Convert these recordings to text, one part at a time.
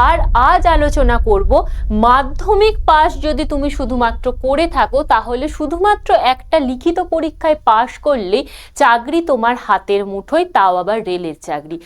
আর আজ আলোচনা করব মাধ্যমিক পাস যদি তুমি শুধুমাত্র করে থাকো তাহলে শুধুমাত্র একটা লিখিত পরীক্ষায় পাশ করলে চাকরি তোমার হাতের মুঠোয়, তাও আবার রেলের চাকরি।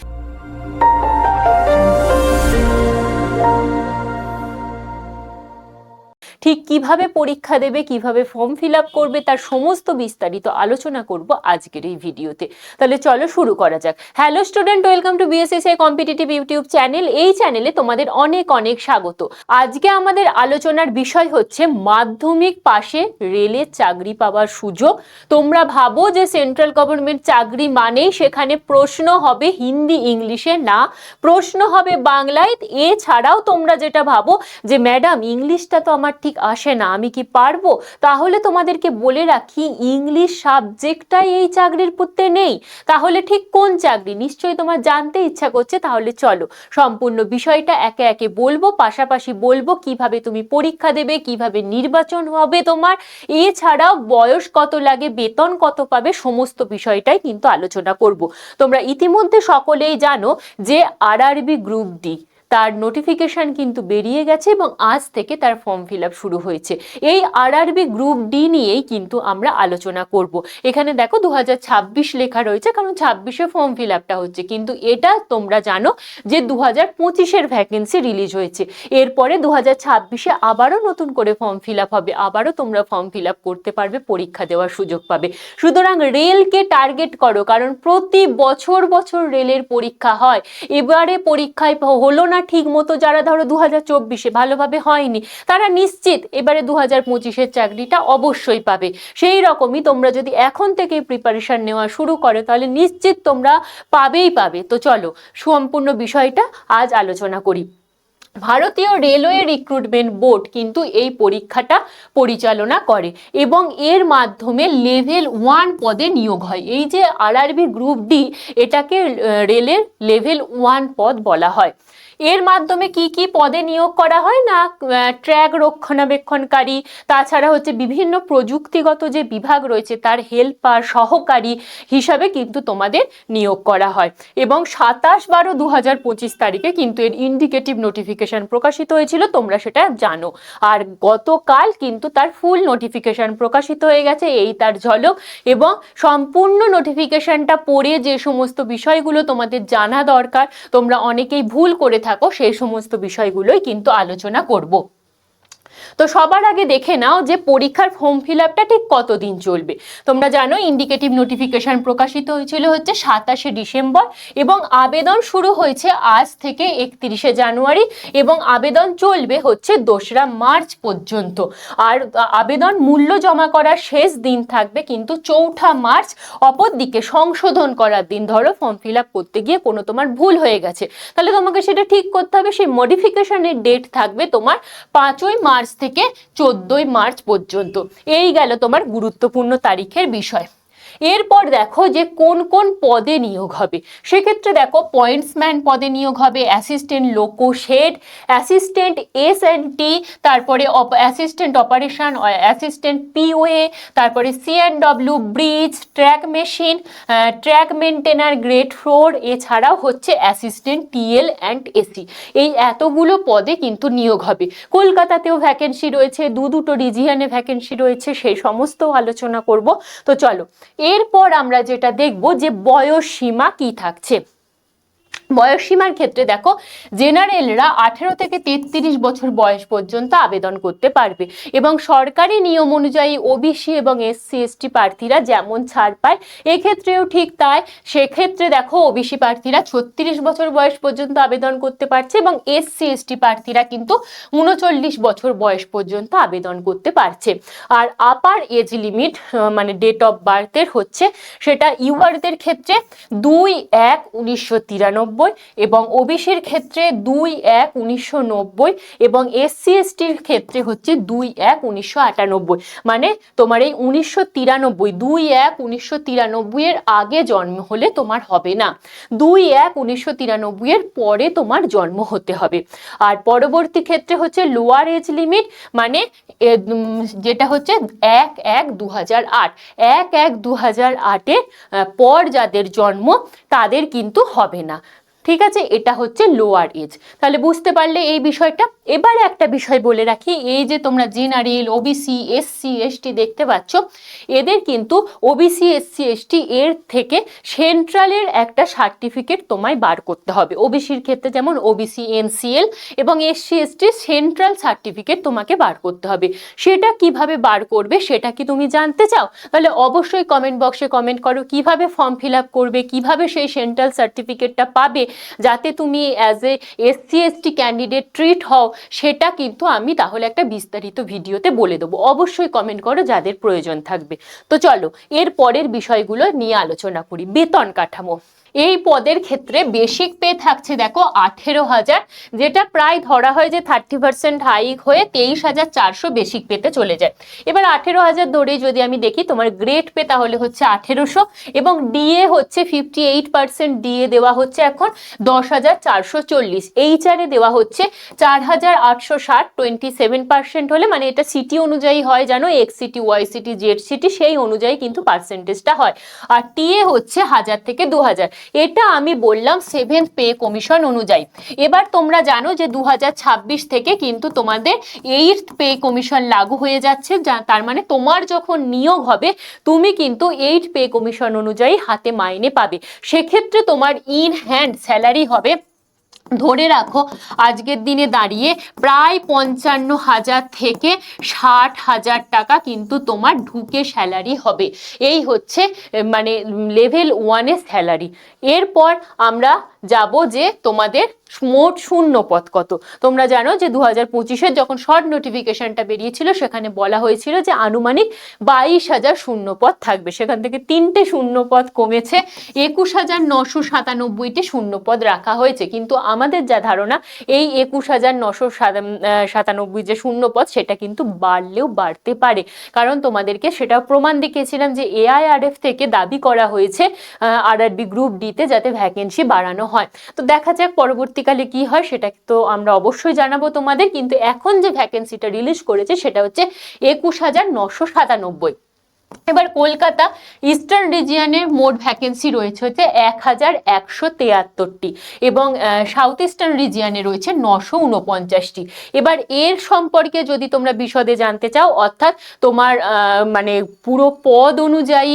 ঠিক কিভাবে পরীক্ষা দেবে, কিভাবে ফর্ম ফিল আপ করবে, তার সমস্ত বিস্তারিত আলোচনা করব আজকের এই ভিডিওতে। তাহলে চলো শুরু করা যাক। Hello student, welcome to BSSI competitive YouTube channel. এই চ্যানেলে তোমাদের অনেক অনেক স্বাগত। আজকে আমাদের আলোচনার বিষয় হচ্ছে মাধ্যমিক পাশে রেলের চাকরি পাওয়ার সুযোগ। তোমরা ভাবো যে সেন্ট্রাল গভর্নমেন্ট চাকরি মানেই সেখানে প্রশ্ন হবে হিন্দি ইংলিশে, না, প্রশ্ন হবে বাংলায়। এছাড়াও তোমরা যেটা ভাবো যে ম্যাডাম ইংলিশটা তো আমার ঠিক আসে না, আমি কি পারবো? তাহলে তোমাদেরকে বলে রাখি, ইংলিশ সাবজেক্টটাই এই চাকরির পড়তে নেই। তাহলে ঠিক কোন চাকরি নিশ্চয়ই তোমার জানতে ইচ্ছা করছে। তাহলে চলো সম্পূর্ণ বিষয়টা একে একে বলবো, পাশাপাশি বলবো কিভাবে তুমি পরীক্ষা দেবে, কিভাবে নির্বাচন হবে তোমার, এছাড়াও বয়স কত লাগে, বেতন কত পাবে, সমস্ত বিষয়টাই কিন্তু আলোচনা করব। তোমরা ইতিমধ্যে সকলেই জানো যে আরআরবি গ্রুপ ডি তার নোটিফিকেশন কিন্তু বেরিয়ে গেছে এবং আজ থেকে তার ফর্ম ফিল আপ শুরু হয়েছে। এই আরআরবি গ্রুপ ডি নিয়েই কিন্তু আমরা আলোচনা করব। এখানে দেখো 2026 লেখা রয়েছে, কারণ 26-এ ফর্ম ফিল আপটা হচ্ছে, কিন্তু এটা তোমরা জানো যে 2025-এর ভ্যাকেন্সি রিলিজ হয়েছে। এরপরে 2026-এ আবারও নতুন করে ফর্ম ফিল আপ হবে, আবারও তোমরা ফর্ম ফিল আপ করতে পারবে, পরীক্ষা দেওয়ার সুযোগ পাবে। সুতরাং রেলকে টার্গেট করো, কারণ প্রতি বছর বছর রেলের পরীক্ষা হয়। এবারে পরীক্ষায় হলো না ঠিক মতো, যারা ধরো 2024-এ ভালোভাবে হয়নি, তারা নিশ্চিত এবারে 2025-এর চাকরিটা অবশ্যই পাবে। সেই রকমই তোমরা যদি এখন থেকে প্রিপারেশন নেওয়া শুরু করো তাহলে নিশ্চিত তোমরা পাবেই পাবে। তো চলো সম্পূর্ণ বিষয়টা আজ আলোচনা করি। ভারতীয় রেলওয়ে রিক্রুটমেন্ট বোর্ড কিন্তু এই পরীক্ষাটা পরিচালনা করে এবং এর মাধ্যমে লেভেল 1 পদে নিয়োগ হয়। এই যে আরআরবি গ্রুপ ডি, এটাকে রেলের লেভেল 1 পদ বলা হয়। এর মাধ্যমে কি কি পদে নিয়োগ করা হয় না, ট্র্যাক রক্ষণাবেক্ষণকারী, তাছাড়া হচ্ছে বিভিন্ন প্রযুক্তিগত যে বিভাগ রয়েছে তার হেল্পার, সহকারী হিসাবে কিন্তু তোমাদের নিয়োগ করা হয়। এবং 27/12/2025 তারিখে কিন্তু এর ইন্ডিকেটিভ নোটিফিকেশন প্রকাশিত হয়েছিল, তোমরা সেটা জানো। আর গতকাল কিন্তু তার ফুল নোটিফিকেশন প্রকাশিত হয়ে গেছে, এই তার ঝলক। এবং সম্পূর্ণ নোটিফিকেশনটা পড়ে যে সমস্ত বিষয়গুলো তোমাদের জানা দরকার, তোমরা অনেকেই ভুল করে থাকো, সেই সমস্ত বিষয়গুলোই কিন্তু আলোচনা করব। তো সবার আগে দেখে নাও যে পরীক্ষার ফর্ম ফিল আপটা ঠিক কতদিন চলবে। তোমরা জানো ইন্ডিকেটিভ নোটিফিকেশন প্রকাশিত হয়েছিল হচ্ছে 27শে ডিসেম্বর এবং আবেদন শুরু হয়েছে আজ থেকে 31শে জানুয়ারি এবং আবেদন চলবে হচ্ছে 2রা মার্চ পর্যন্ত। আর আবেদন মূল্য জমা করার শেষ দিন থাকবে কিন্তু 4ঠা মার্চ। অপরদিকে সংশোধন করার দিন, ধরো ফর্ম ফিল আপ করতে গিয়ে কোনো তোমার ভুল হয়ে গেছে, তাহলে তোমাকে সেটা ঠিক করতে হবে। সেই মডিফিকেশনের ডেট থাকবে তোমার 5ই মার্চ থেকে 14ই মার্চ পর্যন্ত। এই গেল তোমার গুরুত্বপূর্ণ তারিখের বিষয়। এরপর দেখো যে কোন কোন পদে নিয়োগ হবে। সেক্ষেত্রে দেখো পয়েন্টসম্যান পদে নিয়োগ হবে, অ্যাসিস্ট্যান্ট লোকো শেড, অ্যাসিস্ট্যান্ট এস&টি, তারপরে অ্যাসিস্ট্যান্ট অপারেশন, অ্যাসিস্ট্যান্ট পিওএ, তারপরে CNW bridge, track machine, track maintainer grade 4, এছাড়াও হচ্ছে অ্যাসিস্ট্যান্ট টিএল অ্যান্ড এসি। এই এতগুলো পদে কিন্তু নিয়োগ হবে। কলকাতাতেও ভ্যাকেন্সি রয়েছে, দুটো রিজিয়নে ভ্যাকেন্সি রয়েছে, সেই সমস্ত আলোচনা করব। তো চলো এরপর আমরা যেটা দেখব যে বয়স সীমা কি থাকছে। বয়সসীমার ক্ষেত্রে দেখো জেনারেলরা 18 থেকে 33 বছর বয়স পর্যন্ত আবেদন করতে পারবে এবং সরকারি নিয়ম অনুযায়ী ওবিসি এবং এসসি এসটি প্রার্থীরা যেমন ছাড় পায় এক্ষেত্রেও ঠিক তাই। সেক্ষেত্রে দেখো ওবিসি প্রার্থীরা 36 বছর বয়স পর্যন্ত আবেদন করতে পারছে এবং এসসি এসটি প্রার্থীরা কিন্তু 39 বছর বয়স পর্যন্ত আবেদন করতে পারছে। আর আপার এজ লিমিট মানে ডেট অফ বার্থের হচ্ছে সেটা ইউআরদের ক্ষেত্রে 2/1/1993 এবং ওবিসির ক্ষেত্রে 2/1/1990 এবং এসসি এসটির ক্ষেত্রে হচ্ছে 2/1/1998। মানে তোমার এই 1993 2/1/1993 এর আগে জন্ম হলে তোমার হবে না, 2/1/1993 এর পরে তোমার জন্ম হতে হবে। আর পরবর্তী ক্ষেত্রে হচ্ছে লোয়ার এজ লিমিট, মানে যেটা হচ্ছে 1/1/2008, 1/1/2008 এর পর যাদের জন্ম তাদের কিন্তু হবে না। ঠিক আছে, এটা হচ্ছে লোয়ার এজ। তাহলে বুঝতে পারলে এই বিষয়টা। এবারে একটা বিষয় বলে রাখি, এই যে তোমরা জেনারেল, ওবিসি, এসসি, এসটি দেখতে পাচ্ছ, এদের কিন্তু ওবিসি, এসসি, এসটি এর থেকে সেন্ট্রালের একটা সার্টিফিকেট তোমায় বার করতে হবে। ওবিসির ক্ষেত্রে যেমন ওবিসি এনসিএল এবং এসসি এসটি সেন্ট্রাল সার্টিফিকেট তোমাকে বার করতে হবে। সেটা কিভাবে বার করবে সেটা কি তুমি জানতে চাও? তাহলে অবশ্যই কমেন্ট বক্সে কমেন্ট করো কিভাবে ফর্ম ফিল আপ করবে, কিভাবে সেই সেন্ট্রাল সার্টিফিকেটটা পাবে, যাতে তুমি as a SC ST candidate treat হও। সেটা কিন্তু আমি তাহলে একটা বিস্তারিত ভিডিওতে বলে দেবো। অবশ্যই কমেন্ট করো যাদের প্রয়োজন থাকবে। তো চলো এর পরের বিষয়গুলো নিয়ে আলোচনা করি। বেতন কাঠামো। এই পদের ক্ষেত্রে বেসিক পে থাকছে দেখো 18,000, যেটা প্রায় ধরা হয় যে 30% হাইক হয়ে 23,400 বেসিক পেতে চলে যায়। এবার 18,000 ধরে যদি আমি দেখি, তোমার গ্রেড পে তাহলে হচ্ছে 1800 এবং ডিএ হচ্ছে 58% ডিএ দেওয়া হচ্ছে এখন 10,440। এইচআরে দেওয়া হচ্ছে 4,860, 27% হলে, মানে এটা সিটি অনুযায়ী হয় জানো, X city, Y city, Z city, সেই অনুযায়ী কিন্তু পার্সেন্টেজটা হয়। আর টিএ হচ্ছে 1000 থেকে 2000। এটা আমি বললাম সেভেন্থ পে কমিশন অনুযায়ী। এবার তোমরা জানো যে 2026 থেকে কিন্তু তোমাদের এইথ পে কমিশন লাগু হয়ে যাচ্ছে, তার মানে তোমার যখন নিয়োগ হবে তুমি কিন্তু এইথ পে কমিশন অনুযায়ী হাতে মাইনে পাবে। সেক্ষেত্রে তোমার ইন হ্যান্ড স্যালারি হবে, ধরে রাখো আজকের দিনে দাঁড়িয়ে প্রায় 55,000 থেকে 60,000 টাকা কিন্তু তোমার ঢুকে স্যালারি হবে। এই হচ্ছে মানে লেভেল 1-এর স্যালারি। এরপর আমরা যাব যে তোমাদের মোট শূন্য পদ কত। তোমরা জানো যে 2025-এর যখন শর্ট নোটিফিকেশনটা বেরিয়েছিল সেখানে বলা হয়েছিল যে আনুমানিক 22,000 শূন্য পদ থাকবে। সেখান থেকে 3টে শূন্য পদ কমেছে, 21,997টি শূন্য পদ রাখা হয়েছে। কিন্তু আমাদের যা ধারণা, এই 21,997 যে শূন্য পদ সেটা কিন্তু বাড়লেও বাড়তে পারে, কারণ তোমাদেরকে সেটা প্রমাণ দেখিয়েছিলাম যে এআইআরএফ থেকে দাবি করা হয়েছে আরআরবি গ্রুপ ডিতে যাতে ভ্যাকেন্সি বাড়ানো হয়। তো দেখা যাক পরবর্তীকালে কি হয়, সেটা তো আমরা অবশ্যই জানাবো তোমাদের। কিন্তু এখন যে ভ্যাকেন্সিটা রিলিজ করেছে সেটা হচ্ছে 21,997। এবার কলকাতা ইস্টার্ন রিজিয়নের মোট ভ্যাকেন্সি রয়েছে হচ্ছে 1,173টি এবং সাউথ ইস্টার্ন রিজিয়নে রয়েছে 949টি। এবার এর সম্পর্কে যদি তোমরা বিশদে জানতে চাও, অর্থাৎ তোমার মানে পুরো পদ অনুযায়ী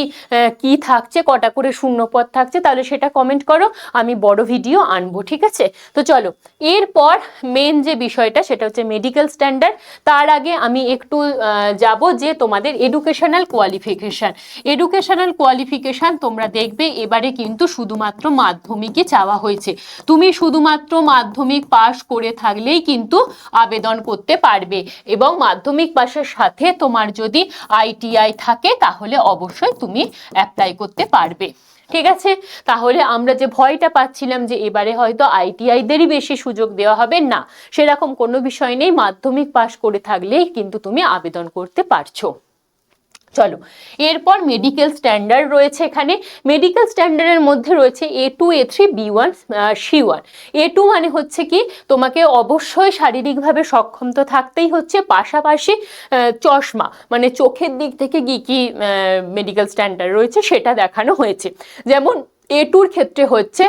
কি থাকছে, কটা করে শূন্য পদ থাকছে, তাহলে সেটা কমেন্ট করো, আমি বড় ভিডিও আনবো। ঠিক আছে, তো চলো এরপর মেন যে বিষয়টা সেটা হচ্ছে মেডিকেল স্ট্যান্ডার্ড। তার আগে আমি একটু যাব যে তোমাদের এডুকেশনাল কোয়ালিফিকেশন তোমরা দেখবে এবারে কিন্তু শুধুমাত্র মাধ্যমিকে চাওয়া হয়েছে। তুমি শুধুমাত্র মাধ্যমিক পাশ করে থাকলেই কিন্তু আবেদন করতে পারবে এবং মাধ্যমিক পাশের সাথে তোমার যদি আইটিআই থাকে তাহলে অবশ্যই তুমি অ্যাপ্লাই করতে পারবে। ঠিক আছে, তাহলে আমরা যে ভয়টা পাচ্ছিলাম যে এবারে হয়তো আইটিআইদেরই বেশি সুযোগ দেওয়া হবে, না, সেরকম কোনো বিষয় নেই। মাধ্যমিক পাশ করে থাকলেই কিন্তু তুমি আবেদন করতে পারছো। চলো এরপর মেডিকেল স্ট্যান্ডার্ড রয়েছে। এখানে মেডিকেল স্ট্যান্ডার্ডের মধ্যে রয়েছে A2, A3, B1, C1। A2 মানে হচ্ছে কি, তোমাকে অবশ্যই শারীরিকভাবে সক্ষম তো থাকতেই হচ্ছে, পাশাপাশি চশমা, মানে চোখের দিক থেকে কি কি মেডিকেল স্ট্যান্ডার্ড রয়েছে সেটা দেখানো হয়েছে। যেমন A2-র ক্ষেত্রে হচ্ছে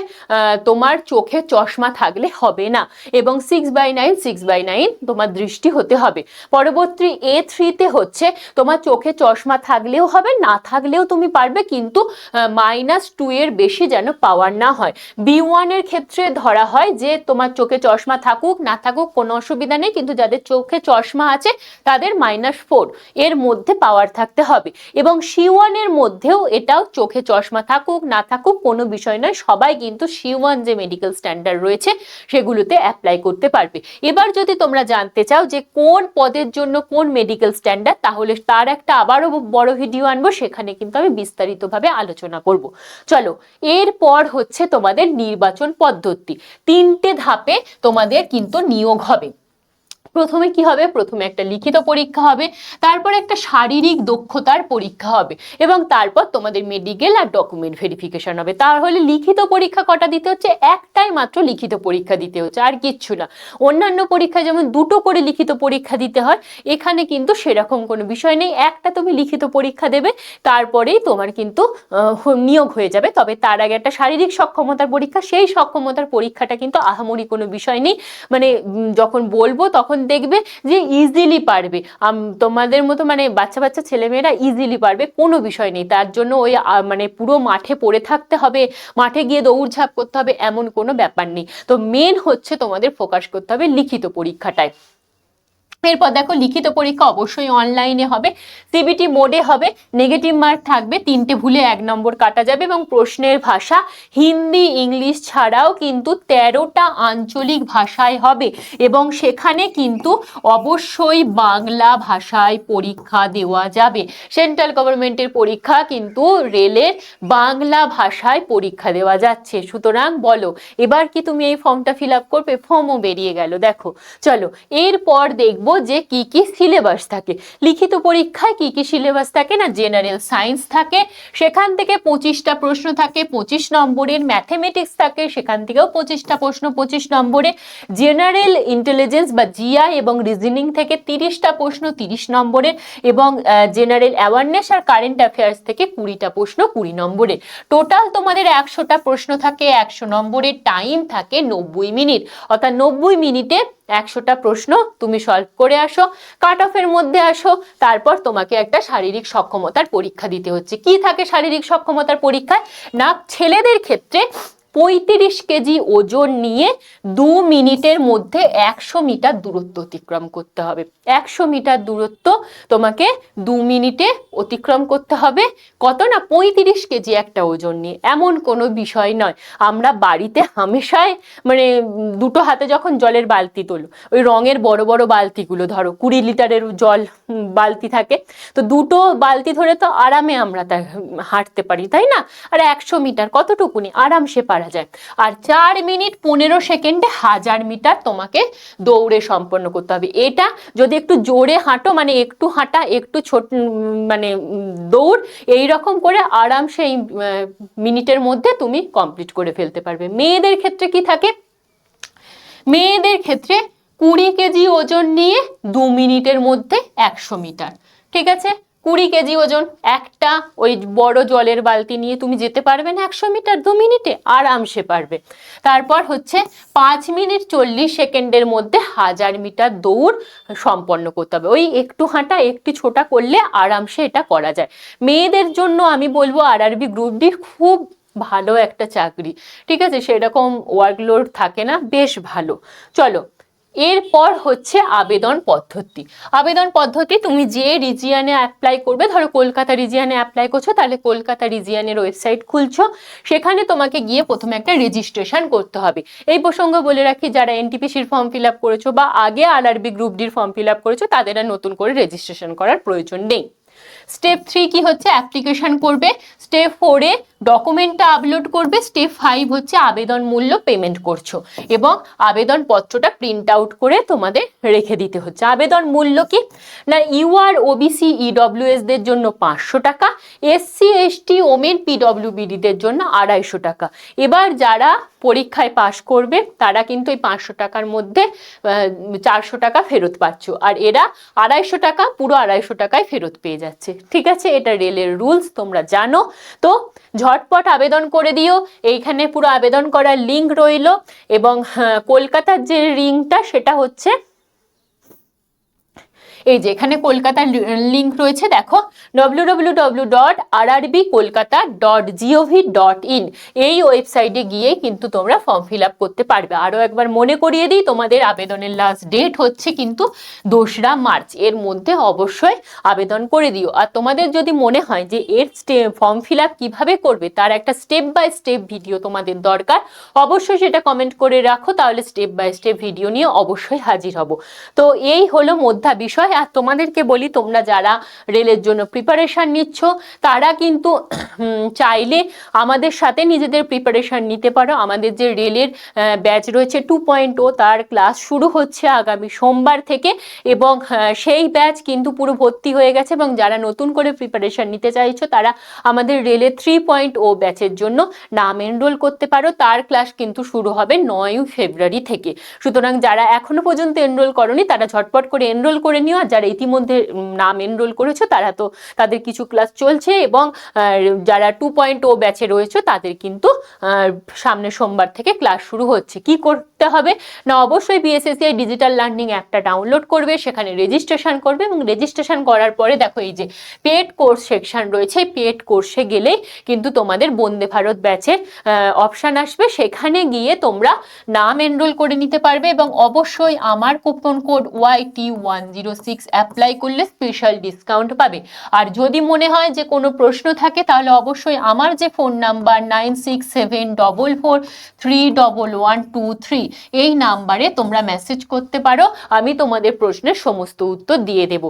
তোমার চোখে চশমা থাকলে হবে না এবং 6/9 তোমার দৃষ্টি হতে হবে। পরবর্তী A3-তে হচ্ছে তোমার চোখে চশমা থাকলেও হবে, না থাকলেও তুমি পারবে, কিন্তু -2 এর বেশি যেন পাওয়ার না হয়। B1-এর ক্ষেত্রে ধরা হয় যে তোমার চোখে চশমা থাকুক না থাকুক কোনো অসুবিধা নেই, কিন্তু যাদের চোখে চশমা আছে তাদের -4 এর মধ্যে পাওয়ার থাকতে হবে। এবং C1-এর মধ্যেও এটাও চোখে চশমা থাকুক না থাকুক কোনো বিষয় নয়, সবাই কিন্তু C1 যে মেডিকেল স্ট্যান্ডার্ড রয়েছে সেগুলোতে অ্যাপ্লাই করতে পারবে। এবার যদি তোমরা জানতে চাও যে কোন পদের জন্য কোন মেডিকেল স্ট্যান্ডার্ড, তাহলে তার একটা আবারও বড় ভিডিও আনবো, সেখানে কিন্তু আমি বিস্তারিতভাবে আলোচনা করব। চলো এরপর হচ্ছে তোমাদের নির্বাচন পদ্ধতি। 3টে ধাপে তোমাদের কিন্তু নিয়োগ হবে। প্রথমে কি হবে, প্রথমে একটা লিখিত পরীক্ষা হবে, তারপর একটা শারীরিক দক্ষতার পরীক্ষা হবে এবং তারপর তোমাদের মেডিকেল আর ডকুমেন্ট ভেরিফিকেশন হবে। তাহলে লিখিত পরীক্ষা কটা দিতে হচ্ছে, একটাই মাত্র লিখিত পরীক্ষা দিতে হচ্ছে, আর কিচ্ছু না। অন্যান্য পরীক্ষা যেমন দুটো করে লিখিত পরীক্ষা দিতে হয়, এখানে কিন্তু সেরকম কোনো বিষয় নেই, একটা তুমি লিখিত পরীক্ষা দেবে, তারপরেই তোমার কিন্তু নিয়োগ হয়ে যাবে। তবে তার আগে একটা শারীরিক সক্ষমতার পরীক্ষা, সেই সক্ষমতার পরীক্ষাটা কিন্তু আহামরি কোনো বিষয় নেই, মানে যখন বলবো তখন দেখবে যে ইজিলি পারবে, তোমাদের মতো মানে বাচ্চা বাচ্চা ছেলেমেয়েরা ইজিলি পারবে, কোনো বিষয় নেই। তার জন্য ওই মানে পুরো মাঠে পড়ে থাকতে হবে, মাঠে গিয়ে দৌড়ঝাঁপ করতে হবে, এমন কোনো ব্যাপার নেই। তো মেন হচ্ছে তোমাদের ফোকাস করতে হবে লিখিত পরীক্ষাটায়। এরপর দেখো, লিখিত পরীক্ষা অবশ্যই অনলাইনে হবে, সিবিটি মোডে হবে, নেগেটিভ মার্ক থাকবে, 3টে ভুলে 1 নম্বর কাটা যাবে এবং প্রশ্নের ভাষা হিন্দি ইংলিশ ছাড়াও কিন্তু 13টা আঞ্চলিক ভাষায় হবে এবং সেখানে কিন্তু অবশ্যই বাংলা ভাষায় পরীক্ষা দেওয়া যাবে। সেন্ট্রাল গভর্নমেন্টের পরীক্ষা কিন্তু রেলের বাংলা ভাষায় পরীক্ষা দেওয়া যাচ্ছে। সুতরাং বলো, এবার কি তুমি এই ফর্মটা ফিল আপ করবে? ফর্মও বেরিয়ে গেল। দেখো চলো, এরপর দেখবো যে কি কি সিলেবাস থাকে। লিখিত পরীক্ষায় কি কি সিলেবাস থাকে না, জেনারেল সায়েন্স থাকে, সেখান থেকে 25টা প্রশ্ন থাকে 25 নম্বরের, ম্যাথমেটিক্স থাকে, সেখান থেকেও 25টা প্রশ্ন 25 নম্বরে, জেনারেল ইন্টেলিজেন্স বা জিআই এবং রিজনিং থেকে 30টা প্রশ্ন 30 নম্বরের এবং জেনারেল অ্যাওয়ারনেস আর কারেন্ট অ্যাফেয়ার্স থেকে 20টা প্রশ্ন 20 নম্বরের। টোটাল তোমাদের 100টা প্রশ্ন থাকে, 100 নম্বরের, টাইম থাকে 90 মিনিট, অর্থাৎ 90 মিনিটে 100টা প্রশ্ন তুমি সলভ করে আসো, কাট অফের মধ্যে আসো, তারপর তোমাকে একটা শারীরিক সক্ষমতার পরীক্ষা দিতে হচ্ছে। কি থাকে শারীরিক সক্ষমতার পরীক্ষায় না, ছেলেদের ক্ষেত্রে 35 কেজি ওজন নিয়ে 2 মিনিটের মধ্যে 100 মিটার দূরত্ব অতিক্রম করতে হবে। 100 মিটার দূরত্ব তোমাকে 2 মিনিটে অতিক্রম করতে হবে। কত না, 35 কেজি একটা ওজন নিয়ে, এমন কোনো বিষয় নয়। আমরা বাড়িতে হামেশাই মানে দুটো হাতে যখন জলের বালতি তোলো, ওই রঙের বড় বড় বালতিগুলো ধরো 20 লিটারের জল বালতি থাকে, তো দুটো বালতি ধরে তো আরামে আমরা তা হাঁটতে পারি, তাই না? আর 100 মিটার কতটুকুনি আরামসে পারা যায়। আর 4 মিনিট 15 সেকেন্ডে 1000 মিটার তোমাকে দৌড়ে সম্পন্ন করতে হবে। এটা যদি একটু জোরে হাঁটো, মানে একটু হাঁটা একটু ছোট মানে দৌড়, এই রকম করে আরামসে এই মিনিটের মধ্যে তুমি কমপ্লিট করে ফেলতে পারবে। মেয়েদের ক্ষেত্রে কি থাকে, মেয়েদের ক্ষেত্রে 20 কেজি ওজন নিয়ে 2 মিনিটের মধ্যে 100 মিটার। ঠিক আছে, 20 কেজি ওজন, একটা ওই বড় জলের বালতি নিয়ে তুমি যেতে পারবে না 100 মিটার 2 মিনিটে? আরামসে পারবে। তারপর হচ্ছে 5 মিনিট 40 সেকেন্ডের মধ্যে 1000 মিটার দৌড় সম্পন্ন করতে হবে। ওই একটু হাঁটা একটু ছোটা করলে আরামসে এটা করা যায়। মেয়েদের জন্য আমি বলবো আরআরবি গ্রুপ ডি খুব ভালো একটা চাকরি, ঠিক আছে, সেরকম ওয়ার্কলোড থাকে না, বেশ ভালো। চলো, এরপর হচ্ছে আবেদন পদ্ধতি। আবেদন পদ্ধতি, তুমি যে রিজিয়নে অ্যাপ্লাই করবে, ধরো কলকাতা রিজিয়নে অ্যাপ্লাই করছো, তাহলে কলকাতা রিজিয়নের ওয়েবসাইট খুলছো, সেখানে তোমাকে গিয়ে প্রথমে একটা রেজিস্ট্রেশন করতে হবে। এই প্রসঙ্গে বলে রাখি, যারা এনটিপিসির ফর্ম ফিল আপ করেছো বা আগে আরআরবি গ্রুপ ডির ফর্ম ফিল আপ করেছো, তাদের আর নতুন করে রেজিস্ট্রেশন করার প্রয়োজন নেই। স্টেপ 3 কি হচ্ছে, অ্যাপ্লিকেশন করবে। স্টেপ 4 এ ডকুমেন্টটা আপলোড করবে। স্টেপ 5 হচ্ছে আবেদন মূল্য পেমেন্ট করছো এবং আবেদন পত্রটা প্রিন্ট আউট করে তোমাদের রেখে দিতে হচ্ছে। আবেদন মূল্য কি না, ইউআর ওবিসি ইডব্লিউএস দের জন্য 500 টাকা, এসসি এসটি ওমেন পিডব্লিউবিডি দের জন্য 250 টাকা। এবার যারা পরীক্ষায় পাশ করবে তারা কিন্তু এই 500 টাকার মধ্যে 400 টাকা ফেরত পাচ্ছ, আর এরা 250 টাকা, পুরো 250 টাকায় ফেরত পেয়ে যাচ্ছে। ঠিক আছে, এটা রেলের রুলস, তোমরা জানো। তো ঝটপট আবেদন করে দিও। এইখানে পুরো আবেদন করার লিঙ্ক রইল এবং কলকাতার যে লিঙ্কটা সেটা হচ্ছে এই যে এখানে কলকাতার লিঙ্ক রয়েছে, দেখো www.rrbkolkata.gov.in, এই ওয়েবসাইটে গিয়ে কিন্তু তোমরা ফর্ম ফিল আপ করতে পারবে। আরো একবার মনে করিয়ে দিই, তোমাদের আবেদনের লাস্ট ডেট হচ্ছে কিন্তু 2রা মার্চ, এর মধ্যে অবশ্যই আবেদন করে দিও। আর তোমাদের যদি মনে হয় যে এর ফর্ম ফিল আপ কিভাবে করবে তার একটা স্টেপ বাই স্টেপ ভিডিও তোমাদের দরকার, অবশ্যই সেটা কমেন্ট করে রাখো, তাহলে স্টেপ বাই স্টেপ ভিডিও নিয়ে অবশ্যই হাজির হব। তো এই হলো মধ্যা বিষয়। আর তোমাদেরকে বলি, তোমরা যারা রেলের জন্য প্রিপারেশন নিচ্ছ তারা কিন্তু চাইলে আমাদের সাথে নিজেদের প্রিপারেশন নিতে পারো। আমাদের যে রেলের ব্যাচ রয়েছে 2.0, তার ক্লাস শুরু হচ্ছে আগামী সোমবার থেকে, এবং সেই ব্যাচ কিন্তু পুরো ভর্তি হয়ে গেছে। এবং যারা নতুন করে প্রিপারেশন নিতে চাইছো তারা আমাদের রেলের 3.0 ব্যাচের জন্য নাম এনরোল করতে পারো। তার ক্লাস কিন্তু শুরু হবে 9 ফেব্রুয়ারি থেকে। সুতরাং যারা এখনো পর্যন্ত এনরোল করনি তারা ঝটপট করে এনরোল করে নিও। আর যারা ইতিমধ্যে নাম এনরোল করেছো তারা তো, তাদের কিছু ক্লাস চলছে, এবং যারা 2.0 ব্যাচে রয়েছে তাদের কিন্তু সামনের সোমবার থেকে ক্লাস শুরু হচ্ছে। কি করতে হবে না, অবশ্যই বিএসএসসিআই ডিজিটাল লার্নিং অ্যাপটা ডাউনলোড করবে, সেখানে রেজিস্ট্রেশন করবে, এবং রেজিস্ট্রেশন করার পরে দেখো এই যে পেড কোর্স সেকশন রয়েছে, পেড কোর্সে গেলেই কিন্তু তোমাদের বন্দে ভারত ব্যাচের অপশান আসবে, সেখানে গিয়ে তোমরা নাম এনরোল করে নিতে পারবে। এবং অবশ্যই আমার কুপন কোড YT106 অ্যাপ্লাই করলে স্পেশাল ডিসকাউন্ট পাবে। আর যদি মনে হয় যে কোনো প্রশ্ন থাকে তাহলে অবশ্যই আমার যে ফোন নাম্বার 9674431123 এই নাম্বারে তোমরা মেসেজ করতে পারো, আমি তোমাদের প্রশ্নের সমস্ত উত্তর দিয়ে দেব।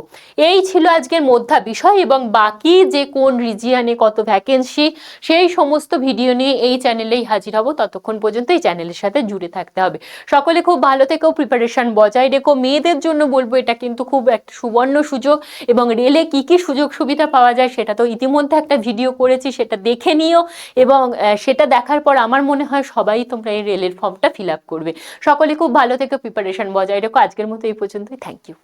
এই ছিল আজকের মধ্যা বিষয়, এবং বাকি যে কোন রিজিয়নে কত ভ্যাকেন্সি সেই সমস্ত ভিডিও নিয়ে এই চ্যানেলেই হাজির হব। ততক্ষণ পর্যন্ত এই চ্যানেলের সাথে জুড়ে থাকতে হবে। সকলে খুব ভালো থেকো, প্রিপারেশন বজায় রেখো। মেয়েদের জন্য বলবো এটা কিন্তু খুব একটা সুবর্ণ সুযোগ, এবং রেলে কি কি সুযোগ সুবিধা পাওয়া যায় সেটা তো ইতিমধ্যে একটা ভিডিও করেছি, সেটা দেখে নিও। এবং সেটা দেখার পর আমার মনে হয় সবাই তোমরা এই রেলের ফর্মটা ফিল আপ করবে। সকলে খুব ভালো থেকো, প্রিপারেশন বজায় রেখো। আজকের মতো এই পর্যন্তই। Thank you.